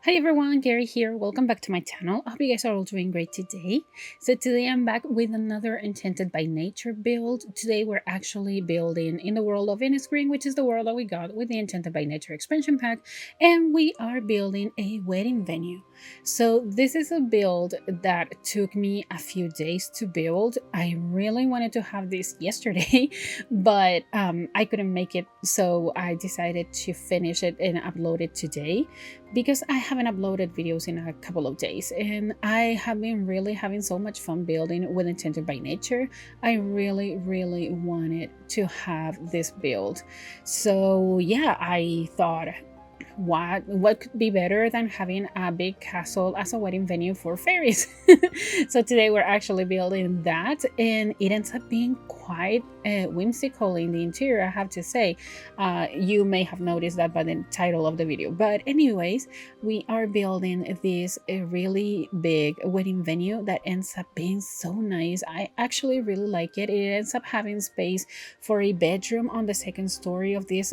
Hi everyone, Gary here. Welcome back to my channel. I hope you guys are all doing great today. So today I'm back with another Enchanted by Nature build. Today we're actually building in the world of Innisgreen, which is the world that we got with the Enchanted by Nature expansion pack, and we are building a wedding venue. So this is a build that took me a few days to build. I really wanted to have this yesterday, but I couldn't make it, so I decided to finish it and upload it today because I haven't uploaded videos in a couple of days and I have been really having so much fun building with Enchanted by Nature. I really wanted to have this build. So yeah, I thought what could be better than having a big castle as a wedding venue for fairies. So today we're actually building that, and it ends up being quite whimsical in the interior, I have to say. You may have noticed that by the title of the video, but anyways, we are building this really big wedding venue that ends up being so nice. I actually really like it. It ends up having space for a bedroom on the second story of this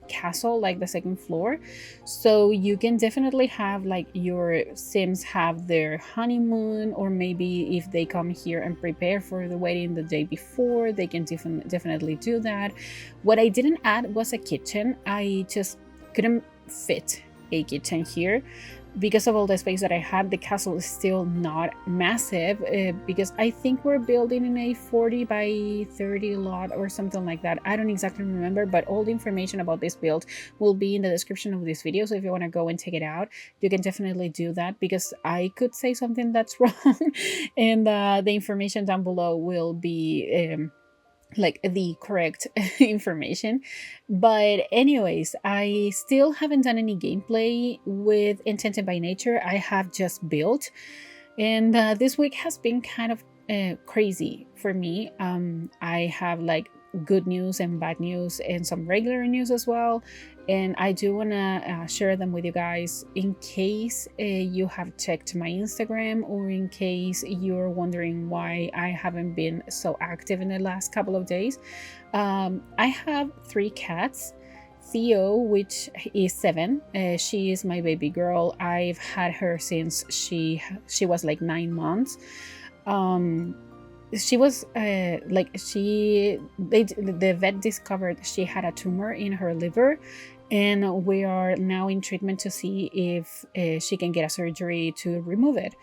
castle, like the second floor. So you can definitely have like your Sims have their honeymoon, or maybe if they come here and prepare for the wedding the day before, they can definitely do that. What I didn't add was a kitchen. I just couldn't fit a kitchen here because of all the space that I had. The castle is still not massive because I think we're building in a 40 by 30 lot or something like that. I don't exactly remember, but all the information about this build will be in the description of this video. So if you want to go and check it out, you can definitely do that, because I could say something that's wrong. And the information down below will be like the correct information. But anyways, I still haven't done any gameplay with Enchanted by Nature. I have just built, and this week has been kind of crazy for me. I have like good news and bad news and some regular news as well, and I do want to share them with you guys in case you have checked my Instagram, or in case you're wondering why I haven't been so active in the last couple of days. I have 3 cats. Theo, which is 7, she is my baby girl. I've had her since she was like 9 months. She was the vet discovered she had a tumor in her liver, and we are now in treatment to see if she can get a surgery to remove it.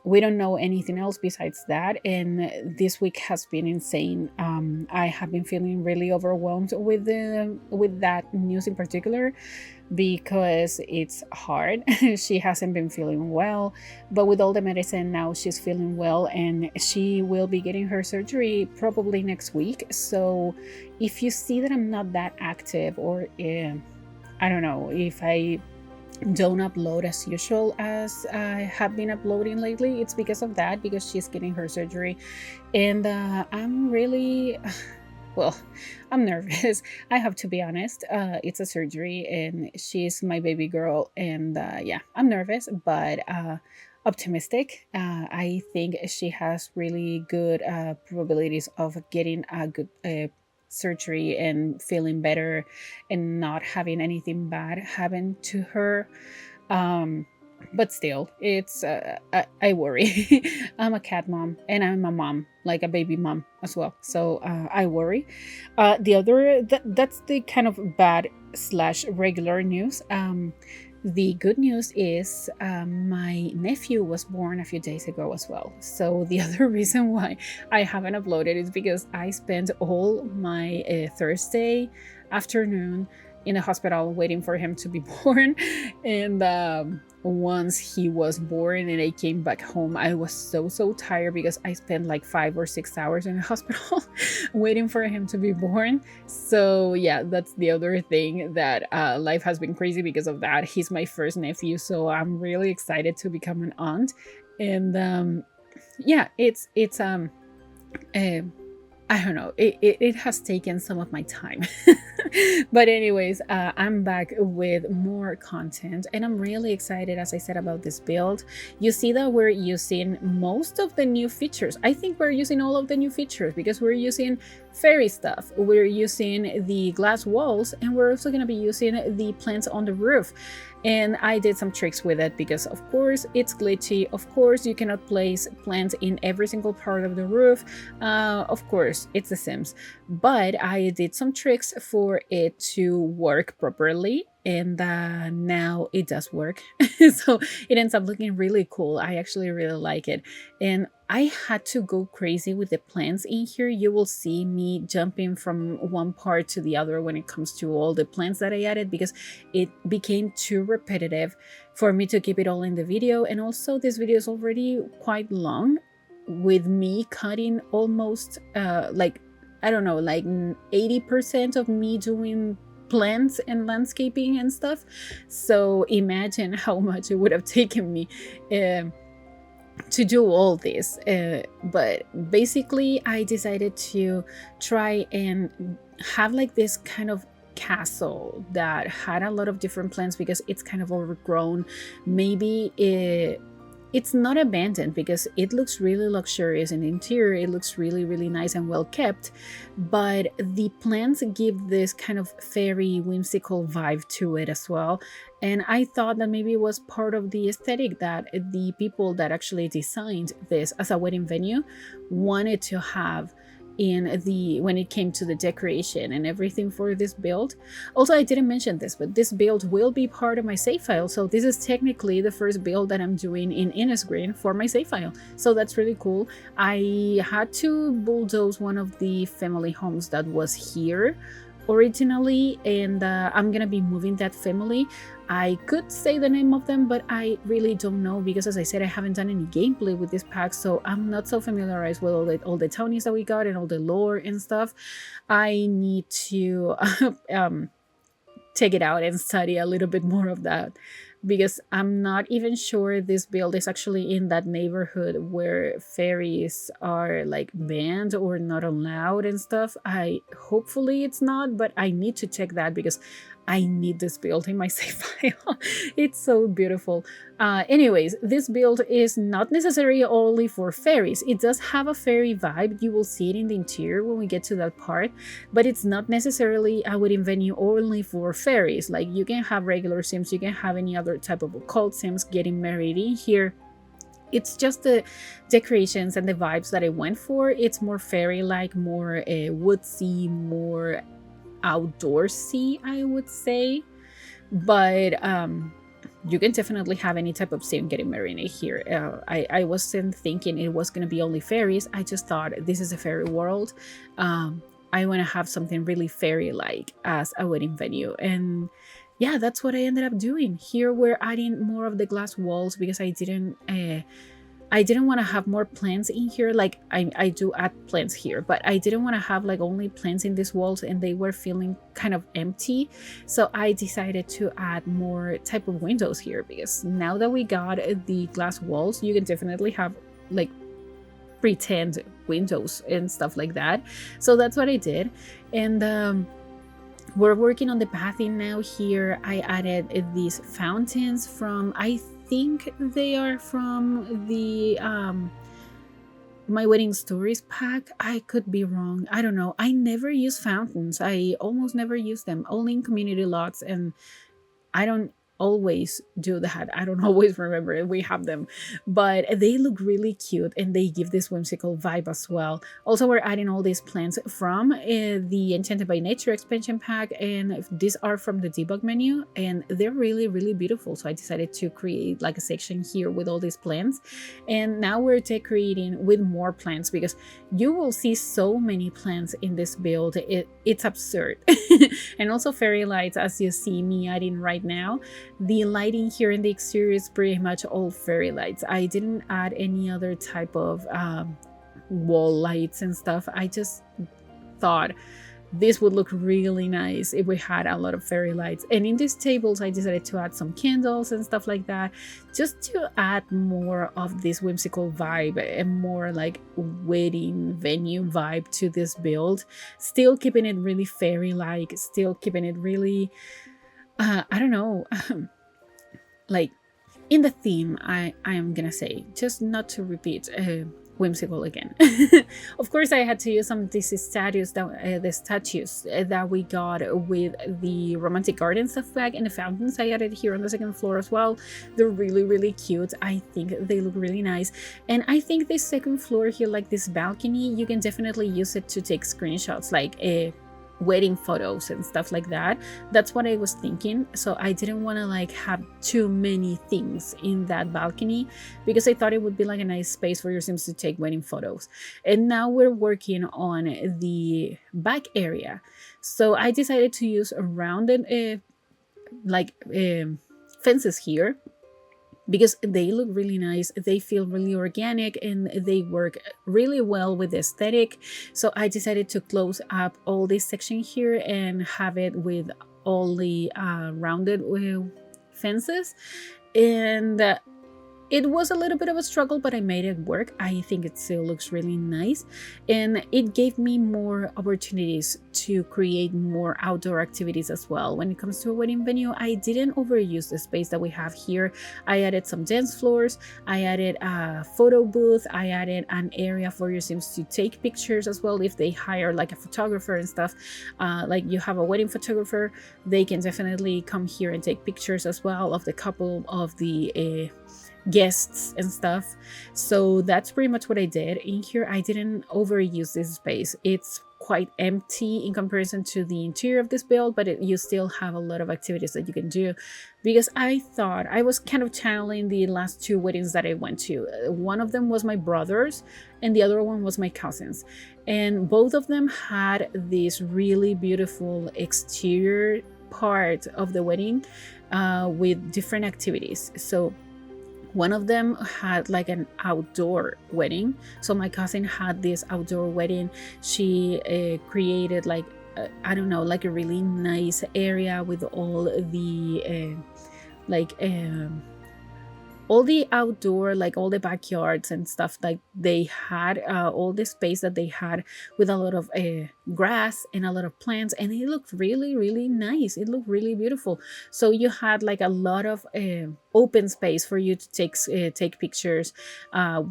We don't know anything else besides that, and this week has been insane. I have been feeling really overwhelmed with that news in particular, because it's hard. She hasn't been feeling well, but with all the medicine now she's feeling well, and she will be getting her surgery probably next week. So if you see that I'm not that active, or I don't know, if I don't upload as usual as I have been uploading lately, it's because of that, because she's getting her surgery. And I'm really well, I'm nervous. I have to be honest. It's a surgery and she's my baby girl, and yeah, I'm nervous, but optimistic. I think she has really good probabilities of getting a good surgery and feeling better and not having anything bad happen to her. Um, but still, it's I worry. I'm a cat mom, and I'm a mom, like a baby mom as well. So I worry. The other that's the kind of bad slash regular news. The good news is my nephew was born a few days ago as well. So the other reason why I haven't uploaded is because I spent all my Thursday afternoon in the hospital waiting for him to be born. And once he was born and I came back home, I was so tired, because I spent like 5 or 6 hours in the hospital waiting for him to be born. So yeah, that's the other thing, that life has been crazy because of that. He's my first nephew, so I'm really excited to become an aunt. And yeah, it's uh, I don't know, it has taken some of my time. But anyways, I'm back with more content, and I'm really excited, as I said, about this build. You see that we're using most of the new features. I think we're using all of the new features, because we're using fairy stuff. We're using the glass walls, and we're also going to be using the plants on the roof. And I did some tricks with it because of course it's glitchy. Of course you cannot place plants in every single part of the roof. Of course it's The Sims, but I did some tricks for it to work properly, and now it does work. So it ends up looking really cool. I actually really like it, and I had to go crazy with the plants in here. You will see me jumping from one part to the other when it comes to all the plants that I added, because it became too repetitive for me to keep it all in the video. And also this video is already quite long, with me cutting almost like, I don't know, like 80% of me doing plants and landscaping and stuff. So imagine how much it would have taken me to do all this. But basically I decided to try and have like this kind of castle that had a lot of different plants, because it's kind of overgrown. Maybe it's not abandoned, because it looks really luxurious in the interior. It looks really, really nice and well kept, but the plants give this kind of fairy whimsical vibe to it as well. And I thought that maybe it was part of the aesthetic that the people that actually designed this as a wedding venue wanted to have in the when it came to the decoration and everything for this build. Also, I didn't mention this, but this build will be part of my save file. So this is technically the first build that I'm doing in Innisgreen for my save file. So that's really cool. I had to bulldoze one of the family homes that was here originally, and I'm gonna be moving that family. I could say the name of them, but I really don't know, because as I said, I haven't done any gameplay with this pack, so I'm not so familiarized with all the townies that we got and all the lore and stuff. I need to take it out and study a little bit more of that, because I'm not even sure this build is actually in that neighborhood where fairies are like banned or not allowed and stuff. Hopefully it's not, but I need to check that, because I need this build in my save file. It's so beautiful. Anyways, this build is not necessarily only for fairies. It does have a fairy vibe. You will see it in the interior when we get to that part, but it's not necessarily a wedding venue only for fairies. Like, you can have regular Sims, you can have any other type of occult Sims getting married in here. It's just the decorations and the vibes that I went for. It's more fairy-like, more woodsy, more outdoorsy, I would say. But you can definitely have any type of sim getting married here. I wasn't thinking it was going to be only fairies. I just thought this is a fairy world. I want to have something really fairy-like as a wedding venue. And yeah, that's what I ended up doing. Here we're adding more of the glass walls, because I didn't want to have more plants in here. Like, I do add plants here, but I didn't want to have like only plants in these walls, and they were feeling kind of empty. So I decided to add more type of windows here, because now that we got the glass walls, you can definitely have like pretend windows and stuff like that. So that's what I did. And we're working on the bathing now. Here I added these fountains from, I think they are from the My Wedding Stories pack. I could be wrong, I don't know. I never use fountains. I almost never use them, only in community lots, and I don't always do that. I don't always remember we have them, but they look really cute and they give this whimsical vibe as well. Also, we're adding all these plants from the Enchanted by Nature expansion pack, and these are from the debug menu, and they're really, really beautiful. So I decided to create like a section here with all these plants, and now we're decorating with more plants, because you will see so many plants in this build. It's absurd. And also fairy lights, as you see me adding right now. The lighting here in the exterior is pretty much all fairy lights. I didn't add any other type of wall lights and stuff. I just thought this would look really nice if we had a lot of fairy lights. And in these tables, I decided to add some candles and stuff like that, just to add more of this whimsical vibe and more like wedding venue vibe to this build. Still keeping it really fairy-like, still keeping it really, I don't know, like in the theme, I am gonna say, just not to repeat whimsical again. Of course, I had to use some of these statues that the statues that we got with the romantic garden stuff bag, and the fountains I added here on the second floor as well. They're really cute. I think they look really nice, and I think this second floor here, like this balcony, you can definitely use it to take screenshots, like wedding photos and stuff like that. That's what I was thinking. So I didn't want to like have too many things in that balcony, because I thought it would be like a nice space for your Sims to take wedding photos. And now we're working on the back area, so I decided to use a rounded fences here, because they look really nice, they feel really organic, and they work really well with the aesthetic. So I decided to close up all this section here and have it with all the rounded fences. And it was a little bit of a struggle, but I made it work. I think it still looks really nice, and it gave me more opportunities to create more outdoor activities as well. When it comes to a wedding venue, I didn't overuse the space that we have here. I added some dance floors, I added a photo booth, I added an area for your Sims to take pictures as well if they hire like a photographer and stuff. Like you have a wedding photographer, they can definitely come here and take pictures as well of the couple, of the guests and stuff. So that's pretty much what I did in here. I didn't overuse this space. It's quite empty in comparison to the interior of this build, but you still have a lot of activities that you can do, because I thought I was kind of channeling the last two weddings that I went to. One of them was my brother's and the other one was my cousin's, and both of them had this really beautiful exterior part of the wedding with different activities. So one of them had like an outdoor wedding. So my cousin had this outdoor wedding. She created like, I don't know, like a really nice area with all the all the outdoor, like all the backyards and stuff. Like they had all the space that they had with a lot of grass and a lot of plants, and it looked really nice. It looked really beautiful. So you had like a lot of open space for you to take pictures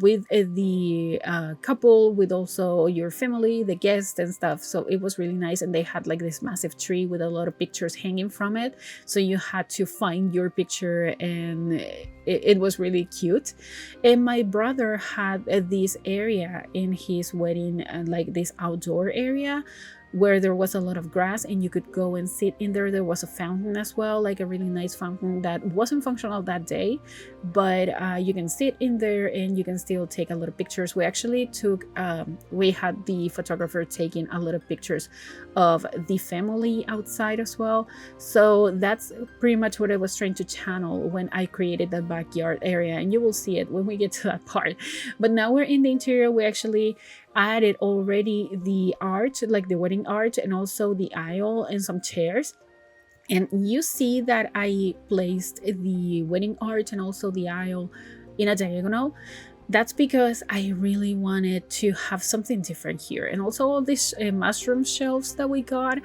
with the couple, with also your family, the guests and stuff. So it was really nice, and they had like this massive tree with a lot of pictures hanging from it, so you had to find your picture, and it was really cute. And my brother had this area in his wedding, like this outdoor area where there was a lot of grass and you could go and sit in there. There was a fountain as well, like a really nice fountain that wasn't functional that day, but you can sit in there and you can still take a lot of pictures. We actually took, we had the photographer taking a lot of pictures of the family outside as well. So that's pretty much what I was trying to channel when I created the backyard area, and you will see it when we get to that part. But now we're in the interior. We actually added already the arch, like the wedding arch, and also the aisle and some chairs. And you see that I placed the wedding arch and also the aisle in a diagonal. That's because I really wanted to have something different here. And also all these mushroom shelves that we got,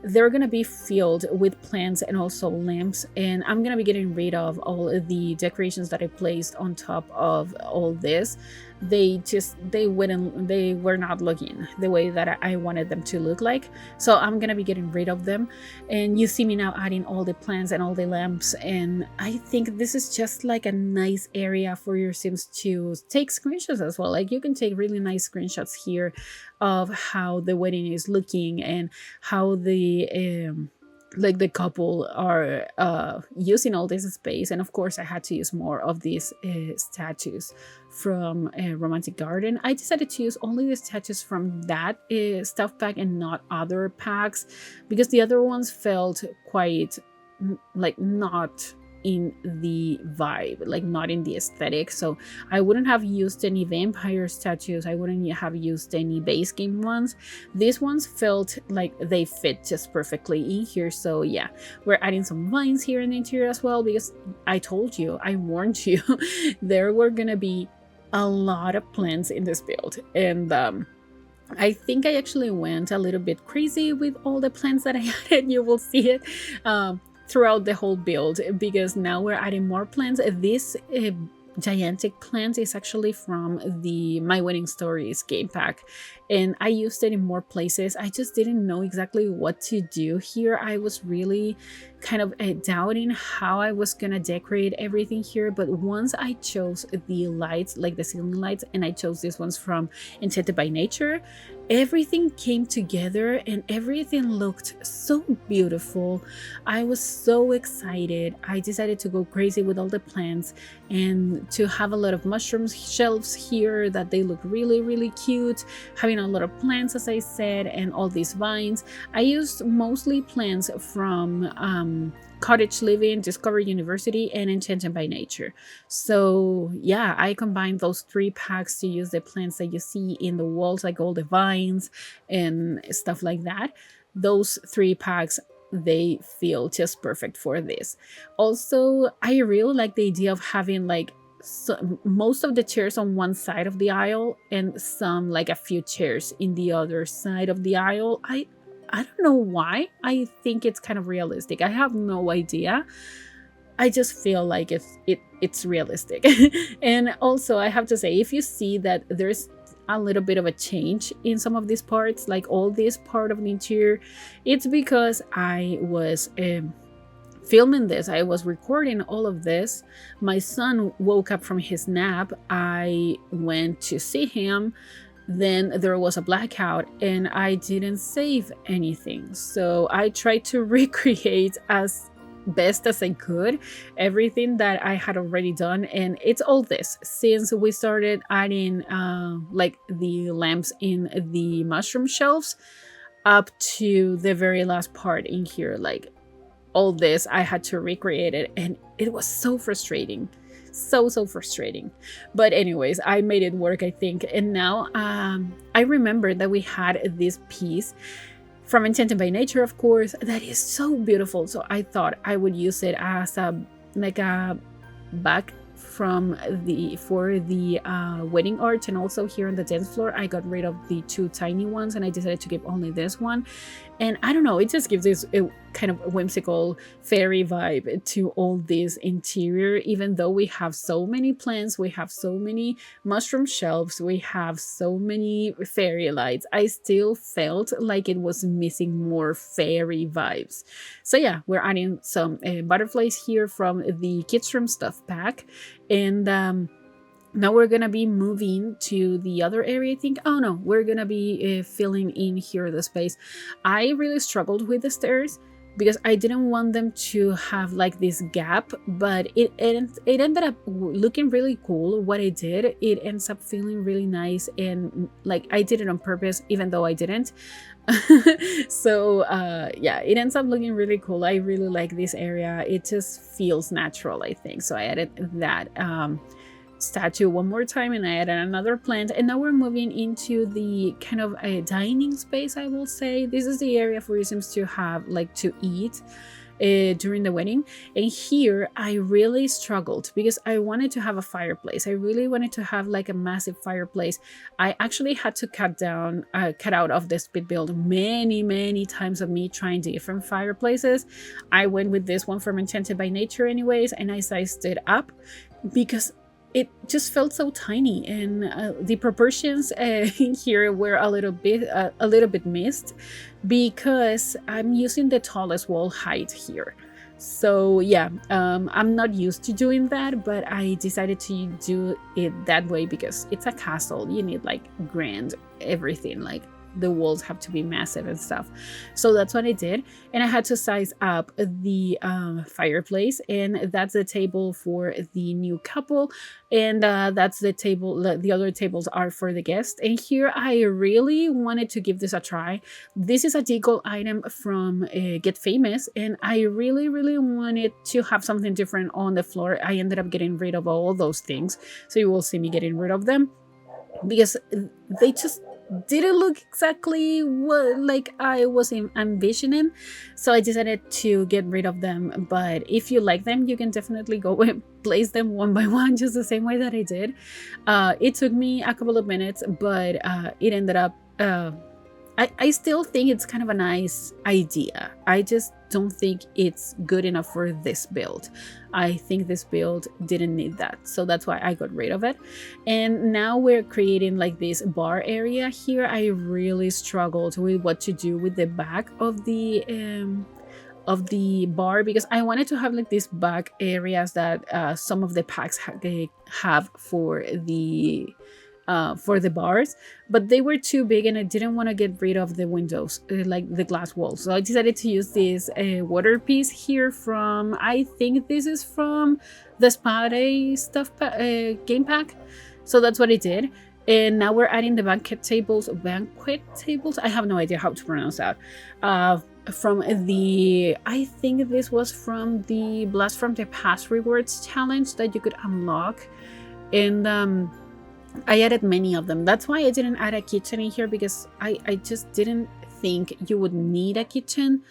they're gonna be filled with plants and also lamps, and I'm gonna be getting rid of all of the decorations that I placed on top of all this. They were not looking the way that I wanted them to look like, so I'm gonna be getting rid of them. And you see me now adding all the plants and all the lamps, and I think this is just like a nice area for your Sims to take screenshots as well. Like you can take really nice screenshots here of how the wedding is looking and how the like the couple are using all this space. And of course I had to use more of these statues from Romantic Garden. I decided to use only the statues from that stuff pack and not other packs, because the other ones felt quite like not in the vibe, like not in the aesthetic. So I wouldn't have used any vampire statues, I wouldn't have used any base game ones. These ones felt like they fit just perfectly in here. So yeah, we're adding some vines here in the interior as well, because I told you, I warned you, there were gonna be a lot of plants in this build. And I think I actually went a little bit crazy with all the plants that I added. You will see it throughout the whole build, because now we're adding more plants. This gigantic plant is actually from the My Wedding Stories game pack, and I used it in more places. I just didn't know exactly what to do here. I was really kind of doubting how I was gonna decorate everything here, but once I chose the lights, like the ceiling lights, and I chose these ones from Enchanted by Nature, everything came together and everything looked so beautiful. I was so excited. I decided to go crazy with all the plants and to have a lot of mushroom shelves here that they look really, really cute, having a lot of plants, as I said, and all these vines. I used mostly plants from Cottage Living, Discover University, and Enchanted by Nature. So yeah, I combined those 3 packs to use the plants that you see in the walls, like all the vines and stuff like that. Those 3 packs, they feel just perfect for this. Also, I really like the idea of having like most of the chairs on one side of the aisle and some, like a few chairs in the other side of the aisle. I don't know why. I think it's kind of realistic. I have no idea. I just feel like it's realistic. And also, I have to say, if you see that there's a little bit of a change in some of these parts, like all this part of the interior, it's because I was filming this. I was recording all of this. My son woke up from his nap. I went to see him. Then there was a blackout and I didn't save anything. So I tried to recreate as best as I could everything that I had already done, and it's all this since we started adding like the lamps in the mushroom shelves up to the very last part in here. Like all this I had to recreate it, and it was so frustrating. So frustrating. But anyways, I made it work, I think. And now I remember that we had this piece from Enchanted by Nature, of course, that is so beautiful. So I thought I would use it as a back from for the wedding art. And also here on the dance floor, I got rid of the 2 tiny ones and I decided to keep only this one. And I don't know, it just gives this kind of whimsical fairy vibe to all this interior. Even though we have so many plants, we have so many mushroom shelves, we have so many fairy lights, I still felt like it was missing more fairy vibes. So yeah, we're adding some butterflies here from the Kids Room Stuff pack. And now we're gonna be moving to the other area, I think. Oh no, we're gonna be filling in here the space. I really struggled with the stairs because I didn't want them to have like this gap, but it ended up looking really cool. What I did, it ends up feeling really nice, and like I did it on purpose, even though I didn't. So yeah, it ends up looking really cool. I really like this area. It just feels natural, I think. So I added that statue one more time, and I added another plant, and now we're moving into the kind of a dining space, I will say. This is the area for Sims to have like to eat during the wedding. And here I really struggled because I wanted to have a fireplace. I really wanted to have like a massive fireplace. I actually had to cut out of the speed build many times of me trying different fireplaces. I went with this one from Enchanted by Nature anyways, and I sized it up because it just felt so tiny, and the proportions here were a little bit missed because I'm using the tallest wall height here. So yeah, I'm not used to doing that, but I decided to do it that way because it's a castle. You need like grand everything, like the walls have to be massive and stuff. So that's what I did, and I had to size up the fireplace, and that's the table for the new couple, and that's the table. The other tables are for the guests. And here I really wanted to give this a try. This is a deco item from Get Famous, and I really wanted to have something different on the floor. I ended up getting rid of all those things, so you will see me getting rid of them because they just didn't look exactly what like I was envisioning. So I decided to get rid of them. But if you like them, you can definitely go and place them one by one, just the same way that I did. It took me a couple of minutes, but it ended up I still think it's kind of a nice idea. I just don't think it's good enough for this build. I think this build didn't need that, so that's why I got rid of it. And now we're creating like this bar area here. I really struggled with what to do with the back of the bar, because I wanted to have like these back areas that some of the packs have for the bars, but they were too big and I didn't want to get rid of the windows, like the glass walls. So I decided to use this water piece here from, I think this is from the Spade game pack. So that's what I did. And now we're adding the banquet tables. I have no idea how to pronounce that. From the, I think this was from the Blast from the Past rewards challenge that you could unlock. And I added many of them. That's why I didn't add a kitchen in here, because I just didn't think you would need a kitchen.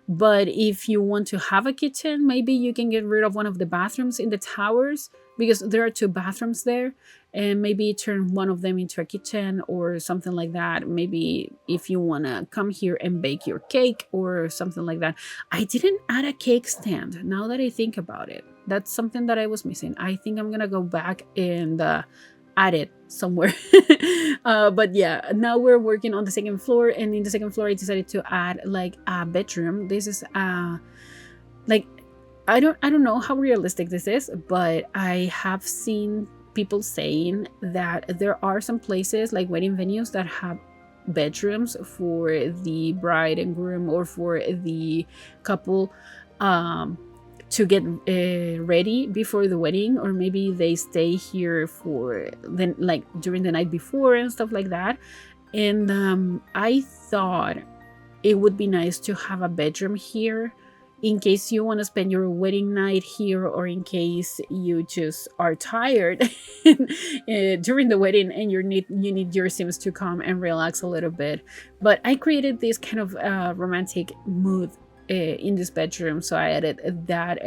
But if you want to have a kitchen, maybe you can get rid of one of the bathrooms in the towers, because there are 2 bathrooms there, and maybe turn one of them into a kitchen or something like that. Maybe if you want to come here and bake your cake or something like that. I didn't add a cake stand, now that I think about it. That's something that I was missing. I think I'm gonna go back and add it somewhere. But yeah, now we're working on the 2nd floor, and in the 2nd floor I decided to add like a bedroom. This is like, I don't know how realistic this is, but I have seen people saying that there are some places like wedding venues that have bedrooms for the bride and groom, or for the couple to get ready before the wedding, or maybe they stay here for then, like during the night before and stuff like that. And I thought it would be nice to have a bedroom here in case you want to spend your wedding night here, or in case you just are tired during the wedding and you need your Sims to come and relax a little bit. But I created this kind of romantic mood in this bedroom, so I added that.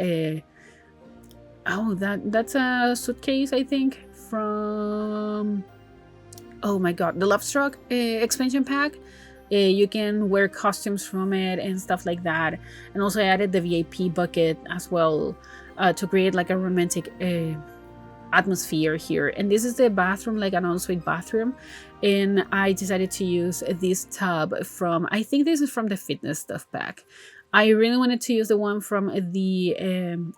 That's a suitcase, I think, from, oh my god, the Love Struck expansion pack. You can wear costumes from it and stuff like that. And also I added the VIP bucket as well, to create like a romantic atmosphere here. And this is the bathroom, like an ensuite bathroom, and I decided to use this tub from, I think this is from the fitness stuff pack. I really wanted to use the one from the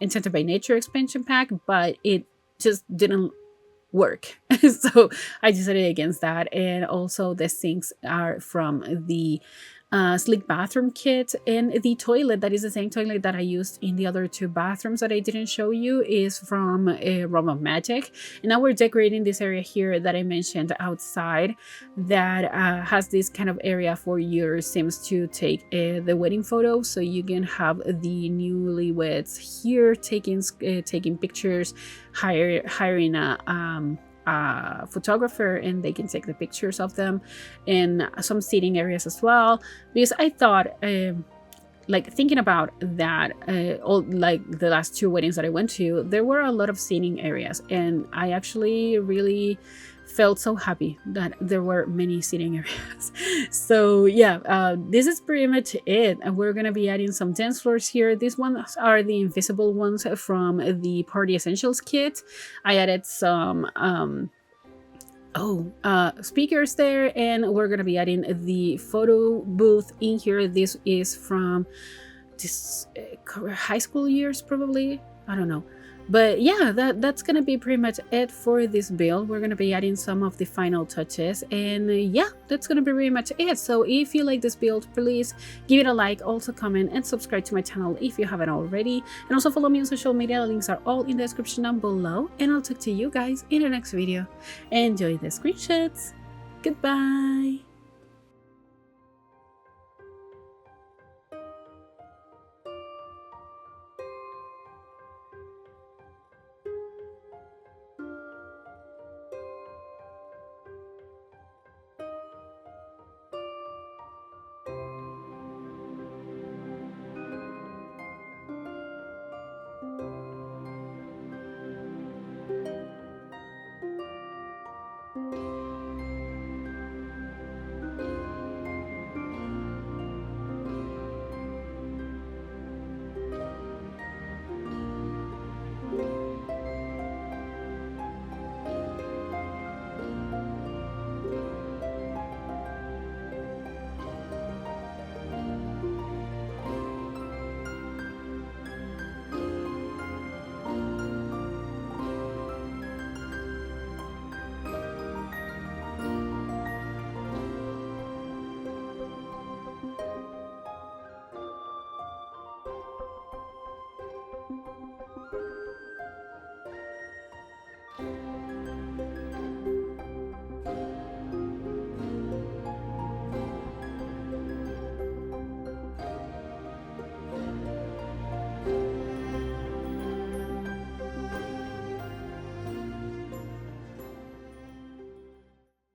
Enchanted by Nature expansion pack, but it just didn't work. So I decided against that. And also the sinks are from the sleek bathroom kit, and the toilet, that is the same toilet that I used in the other 2 bathrooms that I didn't show you, is from Realm of Magic. And now we're decorating this area here that I mentioned outside, that has this kind of area for your Sims to take the wedding photo, so you can have the newlyweds here taking pictures, hiring a photographer, and they can take the pictures of them, and some seating areas as well. Because I thought, like thinking about that, all like the last 2 weddings that I went to, there were a lot of seating areas, and I actually really felt so happy that there were many seating areas. So yeah, this is pretty much it. And we're gonna be adding some dance floors here. These ones are the invisible ones from the Party Essentials kit. I added some speakers there, and we're gonna be adding the photo booth in here. This is from this high school years, probably, I don't know. But yeah, that's gonna be pretty much it for this build. We're gonna be adding some of the final touches, and yeah, that's gonna be pretty much it. So if you like this build, please give it a like, also comment and subscribe to my channel if you haven't already, and also follow me on social media. The links are all in the description down below, and I'll talk to you guys in the next video. Enjoy the screenshots. Goodbye.